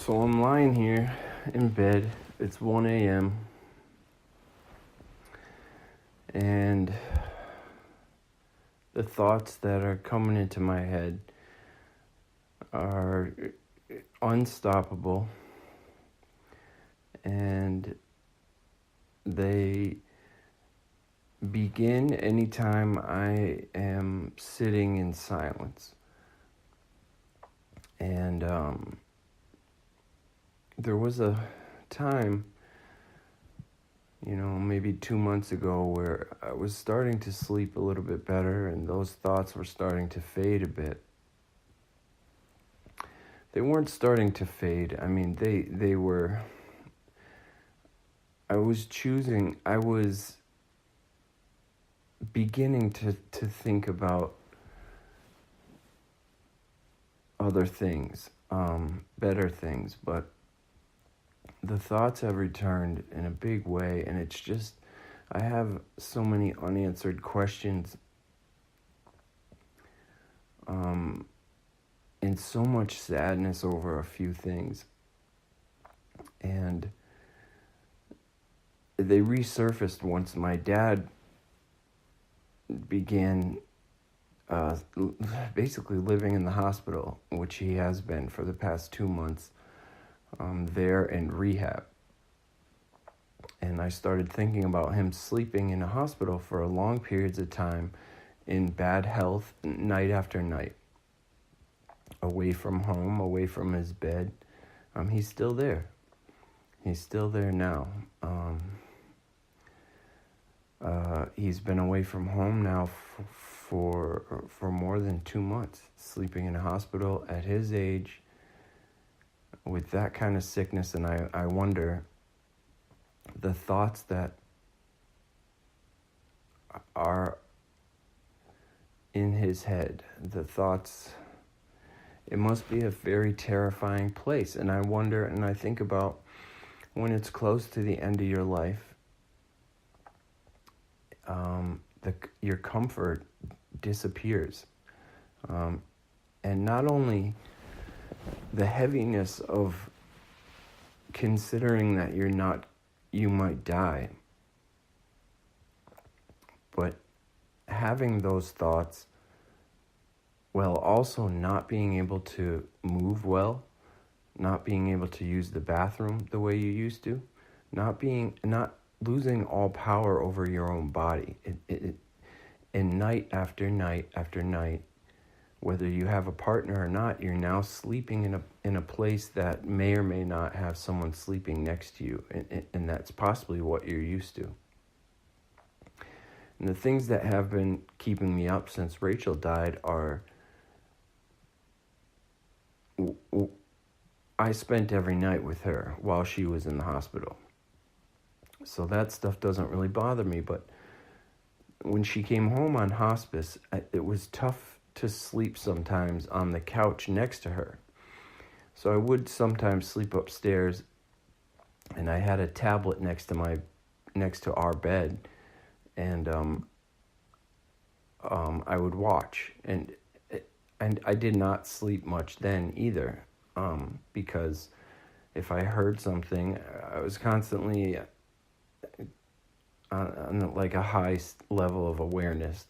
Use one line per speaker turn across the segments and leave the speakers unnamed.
So I'm lying here in bed. It's 1 a.m. And the thoughts that are coming into my head are unstoppable. And they begin anytime I am sitting in silence. And there was a time, maybe 2 months ago where I was starting to sleep a little bit better and those thoughts were starting to fade a bit. They weren't starting to fade. I mean, they were... I was beginning to think about other things, better things, but the thoughts have returned in a big way, and it's just, I have so many unanswered questions, and so much sadness over a few things, and they resurfaced once my dad began basically living in the hospital, which he has been for the past 2 months, there in rehab. And I started thinking about him sleeping in a hospital for long periods of time in bad health, night after night, away from home, away from his bed. He's still there. He's still there now. He's been away from home now for more than 2 months, sleeping in a hospital at his age with that kind of sickness. And I wonder the thoughts that are in his head, the thoughts, it must be a very terrifying place. And I wonder, and I think about when it's close to the end of your life, your comfort disappears. And not only the heaviness of considering that you might die, but having those thoughts while also not being able to move well, not being able to use the bathroom the way you used to, not losing all power over your own body. And night after night after night, whether you have a partner or not, you're now sleeping in a place that may or may not have someone sleeping next to you, and that's possibly what you're used to. And the things that have been keeping me up since Rachael died are, I spent every night with her while she was in the hospital. So that stuff doesn't really bother me, but when she came home on hospice, it was tough to sleep sometimes on the couch next to her. So I would sometimes sleep upstairs, and I had a tablet next to our bed, and I would watch, and I did not sleep much then either, because if I heard something, I was constantly on like a high level of awareness,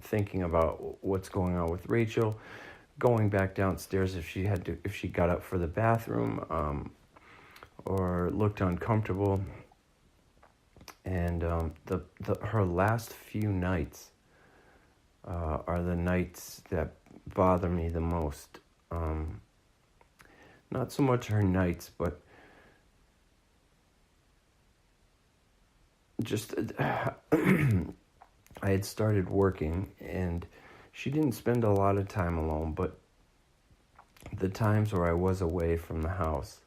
thinking about what's going on with Rachael, going back downstairs if she got up for the bathroom, or looked uncomfortable. And her last few nights are the nights that bother me the most. Not so much her nights, but just I had started working, and she didn't spend a lot of time alone, but the times where I was away from the house,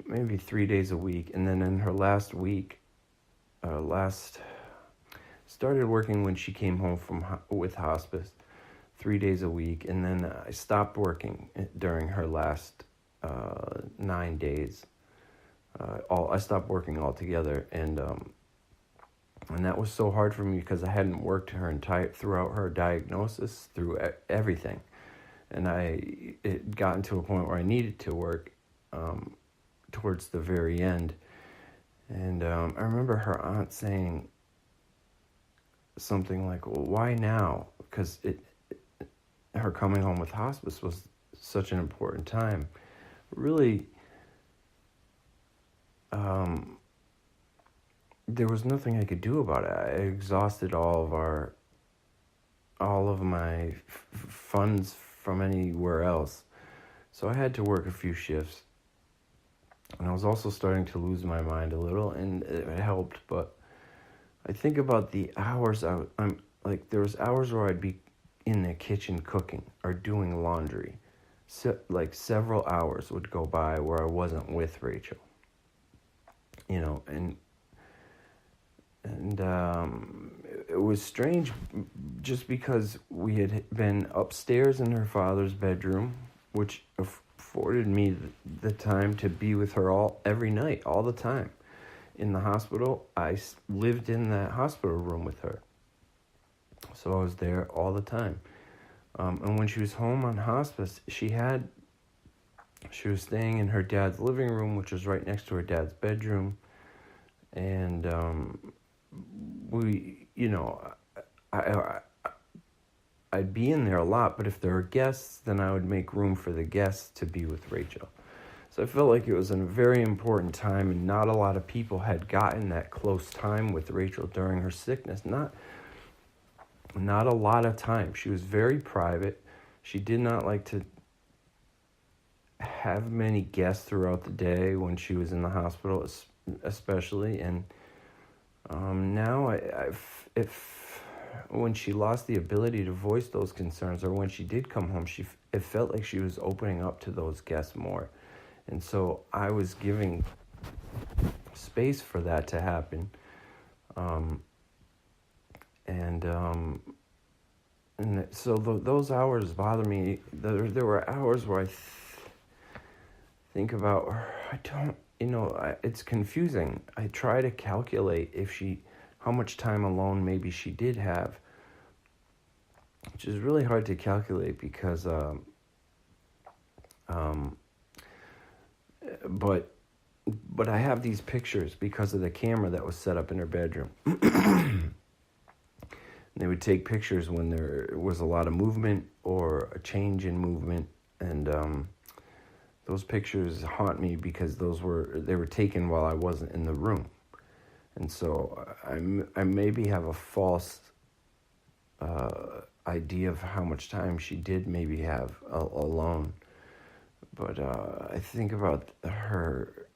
maybe 3 days a week, and then in her last week, started working when she came home with hospice, 3 days a week, and then I stopped working during her last 9 days. I stopped working altogether, and that was so hard for me because I hadn't worked throughout her diagnosis, through everything, and it gotten to a point where I needed to work, towards the very end. And I remember her aunt saying something like, well, why now? Because her coming home with hospice was such an important time. Really, there was nothing I could do about it. I exhausted all of my funds from anywhere else. So I had to work a few shifts. And I was also starting to lose my mind a little, and it helped. But I think about the hours I'm like, there was hours where I'd be in the kitchen cooking or doing laundry. So, like, several hours would go by where I wasn't with Rachel. And it was strange just because we had been upstairs in her father's bedroom, which afforded me the time to be with her every night, all the time. In the hospital, I lived in that hospital room with her. So I was there all the time. And when she was home on hospice, she was staying in her dad's living room, which was right next to her dad's bedroom. And I'd be in there a lot, but if there were guests, then I would make room for the guests to be with Rachel. So I felt like it was a very important time, and not a lot of people had gotten that close time with Rachel during her sickness. Not a lot of time. She was very private. She did not like to have many guests throughout the day when she was in the hospital, especially. And now, when she lost the ability to voice those concerns, or when she did come home, it felt like she was opening up to those guests more. And so I was giving space for that to happen. So those hours bother me. There were hours where I think about, it's confusing. I try to calculate how much time alone maybe she did have, which is really hard to calculate because, but I have these pictures because of the camera that was set up in her bedroom. They would take pictures when there was a lot of movement or a change in movement, and those pictures haunt me because they were taken while I wasn't in the room. And so I maybe have a false idea of how much time she did maybe have alone. But I think about her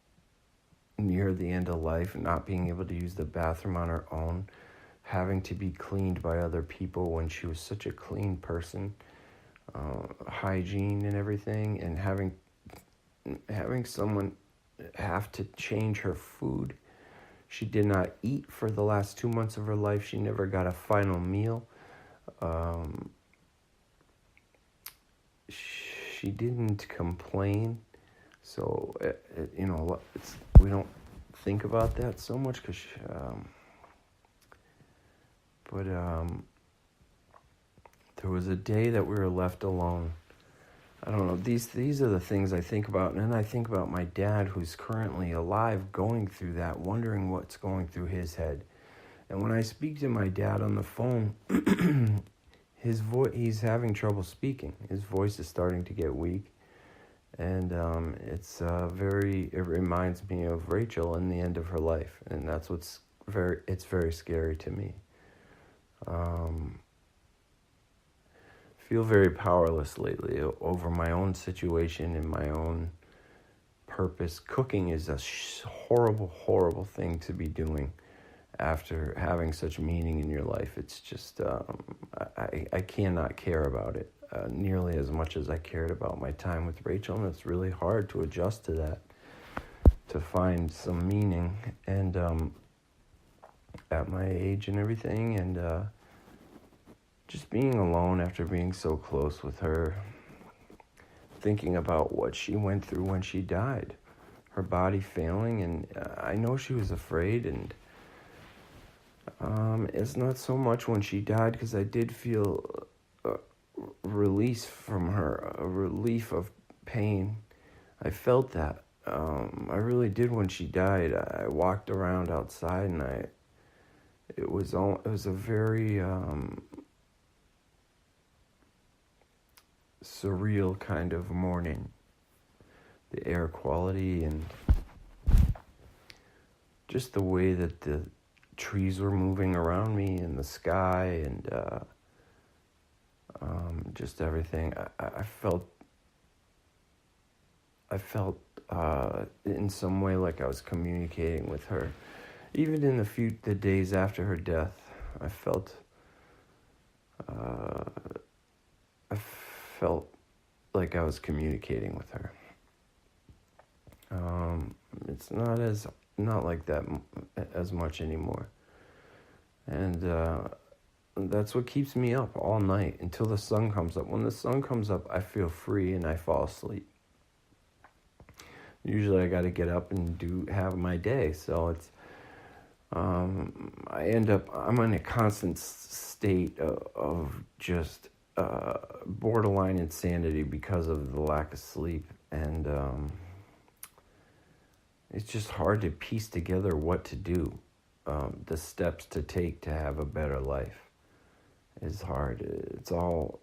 near the end of life, not being able to use the bathroom on her own, having to be cleaned by other people when she was such a clean person, hygiene and everything, and having someone have to change her food. She did not eat for the last 2 months of her life. She never got a final meal. She didn't complain. So, we don't think about that so much because, there was a day that we were left alone. I don't know, these are the things I think about. And then I think about my dad, who's currently alive, going through that, wondering what's going through his head. And when I speak to my dad on the phone, he's having trouble speaking. His voice is starting to get weak. And it reminds me of Rachael in the end of her life. And that's it's very scary to me. Feel very powerless lately over my own situation and my own purpose. Cooking is a horrible, horrible thing to be doing after having such meaning in your life. It's just, I cannot care about it nearly as much as I cared about my time with Rachael, and it's really hard to adjust to that, to find some meaning, and at my age and everything, and just being alone after being so close with her, thinking about what she went through when she died, her body failing, and I know she was afraid, and it's not so much when she died, because I did feel a release from her, a relief of pain. I felt that, I really did when she died. I walked around outside, and it was a very surreal kind of morning. The air quality and just the way that the trees were moving around me in the sky, and just everything. I felt in some way like I was communicating with her. Even in the days after her death, I felt like I was communicating with her. It's not like that as much anymore, and that's what keeps me up all night until the sun comes up. When the sun comes up, I feel free and I fall asleep. Usually I got to get up and have my day, so it's I'm in a constant state of just borderline insanity because of the lack of sleep, and it's just hard to piece together what to do. The steps to take to have a better life is hard. It's all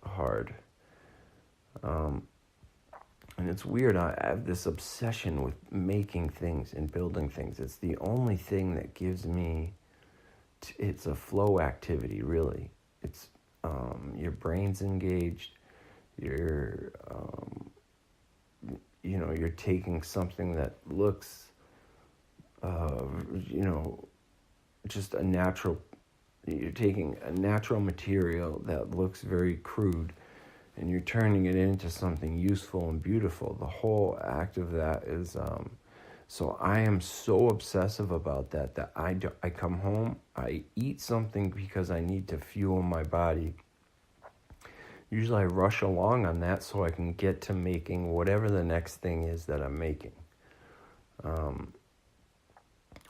hard. And it's weird. I have this obsession with making things and building things. It's the only thing that gives me. It's a flow activity, really. It's your brain's engaged. You're taking something that looks, just a natural. You're taking a natural material that looks very crude, and you're turning it into something useful and beautiful. The whole act of that is, so I am so obsessive about that I come home, I eat something because I need to fuel my body. Usually I rush along on that so I can get to making whatever the next thing is that I'm making.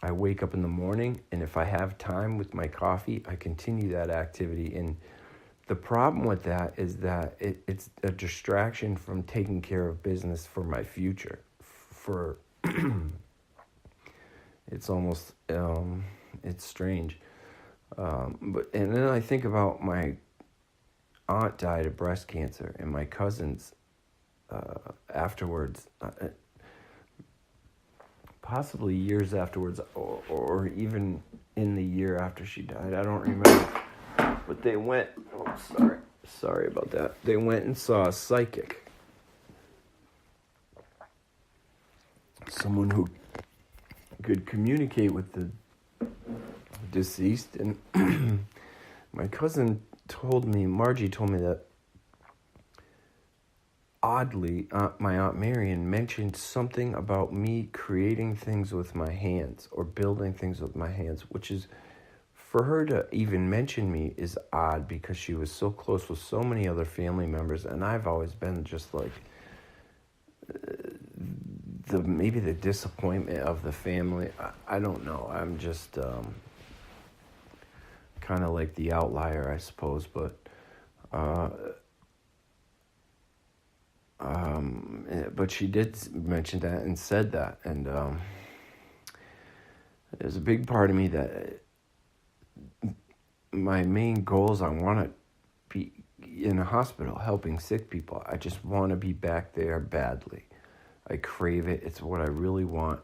I wake up in the morning, and if I have time with my coffee, I continue that activity. And the problem with that is that it's a distraction from taking care of business for my future. It's almost, it's strange. And then I think about my aunt died of breast cancer, and my cousins afterwards, possibly years afterwards, or even in the year after she died. I don't remember. But they went, sorry about that. They went and saw a psychic. Someone who could communicate with the deceased. And my cousin Margie told me that, oddly, my Aunt Marion mentioned something about me creating things with my hands or building things with my hands, which is, for her to even mention me is odd because she was so close with so many other family members, and I've always been just like maybe the disappointment of the family. I don't know. I'm just kind of like the outlier, I suppose, but she did mention that and said that, and there's a big part of me that my main goal is I want to be in a hospital helping sick people. I just want to be back there badly. I crave it. It's what I really want.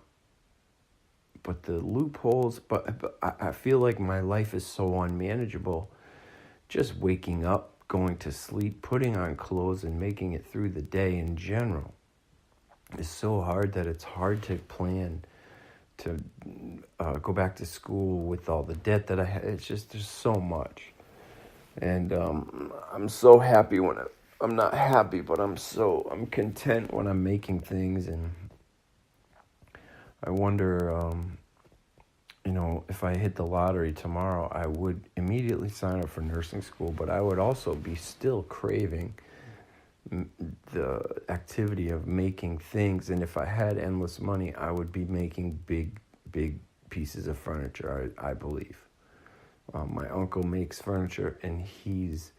But the loopholes, but I feel like my life is so unmanageable. Just waking up, going to sleep, putting on clothes, and making it through the day in general is so hard that it's hard to plan to go back to school with all the debt that I had. It's just, there's so much. And I'm so happy when I'm not happy, but I'm content when I'm making things. And I wonder, if I hit the lottery tomorrow, I would immediately sign up for nursing school, but I would also be still craving the activity of making things. And if I had endless money, I would be making big pieces of furniture, I believe. My uncle makes furniture, and he's